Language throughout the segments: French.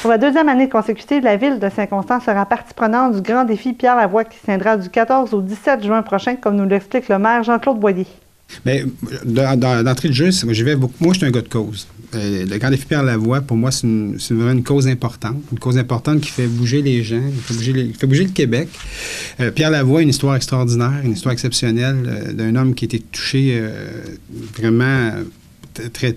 Pour la deuxième année consécutive, la Ville de Saint-Constant sera partie prenante du grand défi Pierre Lavoie qui se tiendra du 14 au 17 juin prochain, comme nous l'explique le maire Jean-Claude Boyer. Bien, d'entrée de jeu, moi, je suis un gars de cause. Le grand défi Pierre Lavoie, pour moi, c'est vraiment une cause importante. Une cause importante qui fait bouger les gens, qui fait bouger le Québec. Pierre Lavoie, une histoire extraordinaire, une histoire exceptionnelle d'un homme qui a été touché vraiment très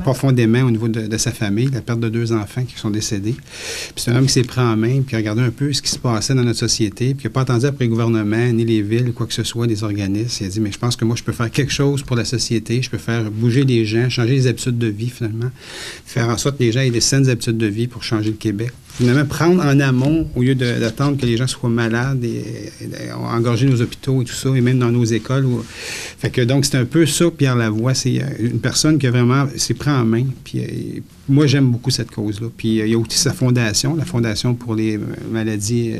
profondément au niveau de sa famille, la perte de 2 enfants qui sont décédés. Puis c'est un homme qui s'est pris en main, puis qui a regardé un peu ce qui se passait dans notre société, puis qui n'a pas attendu après le gouvernement, ni les villes, quoi que ce soit, des organismes. Il a dit, mais je pense que moi, je peux faire quelque chose pour la société, je peux faire bouger les gens, changer les habitudes de vie, finalement, faire en sorte que les gens aient des saines habitudes de vie pour changer le Québec. Finalement, prendre en amont, au lieu d'attendre que les gens soient malades et engorger nos hôpitaux et tout ça, et même dans nos écoles. Fait que donc, c'est un peu ça, Pierre Lavoie. C'est une personne qui a vraiment s'est pris en main. Puis moi, j'aime beaucoup cette cause-là. Puis il y a aussi sa fondation, la Fondation pour les maladies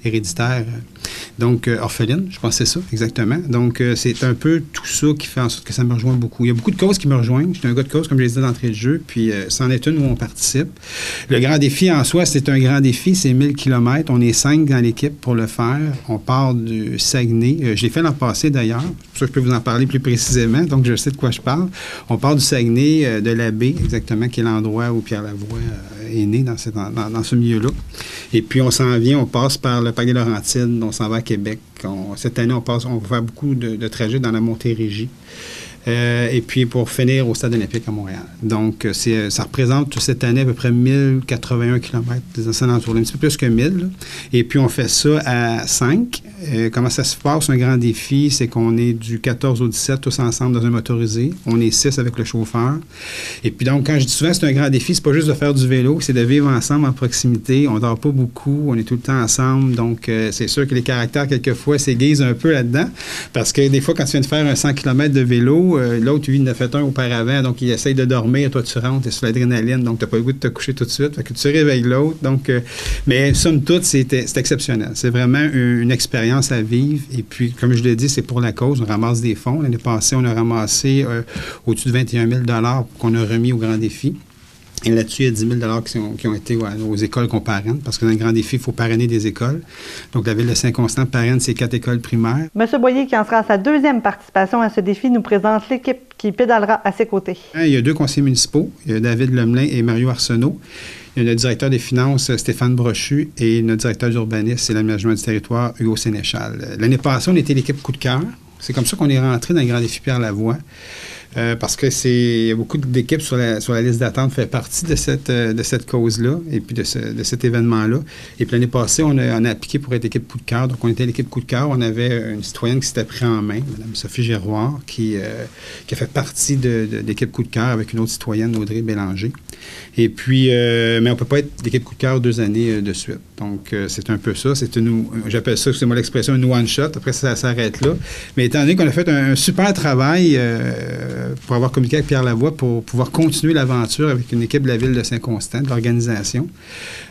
héréditaires. Donc, orphelines, je pense que c'est ça, exactement. Donc, c'est un peu tout ça qui fait en sorte que ça me rejoint beaucoup. Il y a beaucoup de causes qui me rejoignent. Je suis un gars de cause, comme je l'ai dit d'entrée de jeu, puis c'en est une où on participe. Le grand défi en soi, c'est un grand défi, c'est 1000 km. On est 5 dans l'équipe pour le faire. On part du Saguenay. Je l'ai fait l'an passé, d'ailleurs. C'est pour ça que je peux vous en parler plus précisément. Donc, je sais de quoi je parle. On part du Saguenay, de la baie, exactement, qui est l'endroit où Pierre Lavoie est né, dans ce milieu-là. Et puis, on s'en vient, on passe par le Parc des Laurentides, on s'en va à Québec. Cette année, on va faire beaucoup de trajets dans la Montérégie. Et puis pour finir au Stade olympique à Montréal. Donc, ça représente cette année à peu près 1081 km des alentours, un petit peu plus que 1000. Là. Et puis on fait ça à 5. Comment ça se passe? Un grand défi, c'est qu'on est du 14 au 17 tous ensemble dans un motorisé. On est 6 avec le chauffeur. Et puis donc, quand je dis souvent c'est un grand défi, c'est pas juste de faire du vélo, c'est de vivre ensemble en proximité. On dort pas beaucoup, on est tout le temps ensemble. Donc, c'est sûr que les caractères, quelquefois, s'aiguisent un peu là-dedans. Parce que des fois, quand tu viens de faire un 100 km de vélo, l'autre, lui, il en a fait un auparavant, donc il essaye de dormir. Toi, tu rentres, tu es sur l'adrénaline, donc tu n'as pas le goût de te coucher tout de suite. Fait que tu réveilles l'autre. Donc, mais somme toute, c'est exceptionnel. C'est vraiment une expérience à vivre. Et puis, comme je l'ai dit, c'est pour la cause. On ramasse des fonds. L'année passée, on a ramassé au-dessus de 21 000 $ qu'on a remis au grand défi. Et là-dessus, il y a 10 000 qui ont été aux écoles qu'on parraine, parce que dans le grand défi, il faut parrainer des écoles. Donc, la Ville de Saint-Constant parraine ses 4 écoles primaires. M. Boyer, qui en sera à sa deuxième participation à ce défi, nous présente l'équipe qui pédalera à ses côtés. Il y a 2 conseillers municipaux, il y a David Lemelin et Mario Arsenault. Il y a notre directeur des finances, Stéphane Brochu, et notre directeur d'urbanisme et l'aménagement du territoire, Hugo Sénéchal. L'année passée, on était l'équipe coup de cœur. C'est comme ça qu'on est rentré dans le grand défi Pierre Lavoie. Parce que il y a beaucoup d'équipes sur la liste d'attente fait partie de cette cause-là et puis de cet événement-là. Et puis l'année passée, on a appliqué pour être équipe coup de cœur. Donc, on était l'équipe coup de cœur. On avait une citoyenne qui s'était pris en main, Mme Sophie Giroir, qui a fait partie de l'équipe coup de cœur avec une autre citoyenne, Audrey Bélanger. Et puis, mais on ne peut pas être l'équipe coup de cœur 2 années de suite. Donc, c'est un peu ça. J'appelle ça, c'est moi l'expression, une one-shot. Après, ça s'arrête là. Mais étant donné qu'on a fait un super travail pour avoir communiqué avec Pierre Lavoie pour pouvoir continuer l'aventure avec une équipe de la Ville de Saint-Constant, de l'organisation,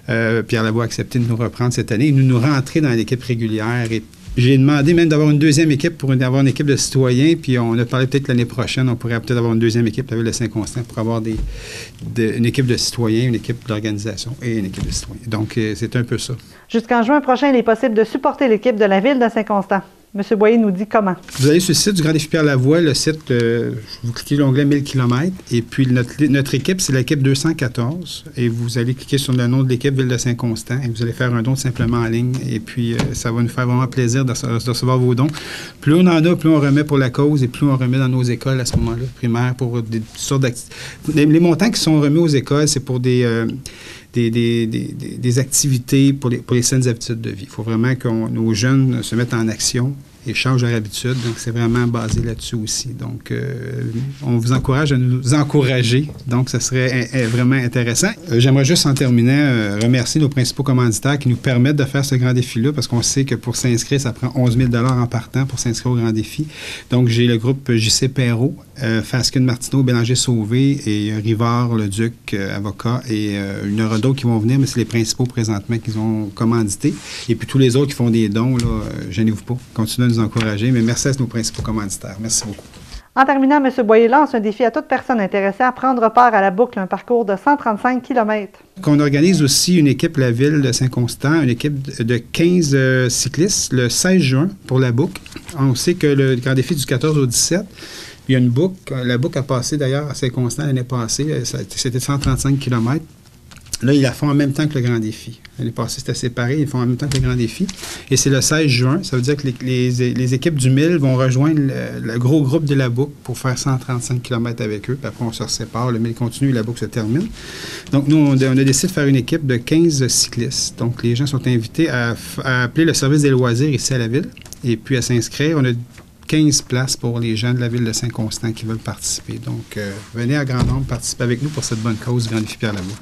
Pierre Lavoie a accepté de nous reprendre cette année et de nous rentrer dans l'équipe régulière. Et j'ai demandé même d'avoir une deuxième équipe pour avoir une équipe de citoyens, puis on a parlé peut-être l'année prochaine, on pourrait peut-être avoir une deuxième équipe, la Ville de Saint-Constant, pour avoir une équipe de citoyens, une équipe d'organisation et une équipe de citoyens. Donc, c'est un peu ça. Jusqu'en juin prochain, il est possible de supporter l'équipe de la Ville de Saint-Constant. M. Boyer nous dit comment. Vous allez sur le site du Grand Défi Pierre Lavoie, le site, vous cliquez l'onglet 1000 km, et puis notre équipe, c'est l'équipe 214, et vous allez cliquer sur le nom de l'équipe Ville de Saint-Constant, et vous allez faire un don simplement en ligne, et puis ça va nous faire vraiment plaisir de recevoir vos dons. Plus on en a, plus on remet pour la cause, et plus on remet dans nos écoles à ce moment-là, primaires, pour des sortes d'activités. Les montants qui sont remis aux écoles, c'est pour des activités pour les saines habitudes de vie. Il faut vraiment que nos jeunes se mettent en action et changent leur habitude. Donc, c'est vraiment basé là-dessus aussi. Donc, on vous encourage à nous encourager. Donc, ça serait vraiment intéressant. J'aimerais juste, en terminant, remercier nos principaux commanditaires qui nous permettent de faire ce grand défi-là, parce qu'on sait que pour s'inscrire, ça prend 11 000 $ en partant pour s'inscrire au grand défi. Donc, j'ai le groupe J.C. Perrault, Fasken Martineau, Bélanger Sauvé et Rivard Leduc, avocat. Et il y en aura d'autres qui vont venir, mais c'est les principaux présentement qu'ils ont commandités. Et puis, tous les autres qui font des dons, là, gênez-vous pas. Continuez à nous encourager. Mais merci à nos principaux commanditaires. Merci beaucoup. En terminant, M. Boyer lance un défi à toute personne intéressée à prendre part à la boucle, un parcours de 135 km. On organise aussi une équipe, la ville de Saint-Constant, une équipe de 15 cyclistes le 16 juin pour la boucle. On sait que le grand défi du 14 au 17, il y a une boucle. La boucle a passé d'ailleurs à Saint-Constant l'année passée. C'était 135 km. Là, ils la font en même temps que le grand défi. L'année passée, c'était séparé. Ils font en même temps que le grand défi. Et c'est le 16 juin. Ça veut dire que les équipes du 1000 vont rejoindre le gros groupe de la boucle pour faire 135 km avec eux. Puis après, on se sépare. Le 1000 continue et la boucle se termine. Donc, nous, on a décidé de faire une équipe de 15 cyclistes. Donc, les gens sont invités à appeler le service des loisirs ici à la ville et puis à s'inscrire. On a 15 places pour les gens de la ville de Saint-Constant qui veulent participer. Donc, venez à grand nombre participer avec nous pour cette bonne cause, Grand Défi Pierre Lavoie.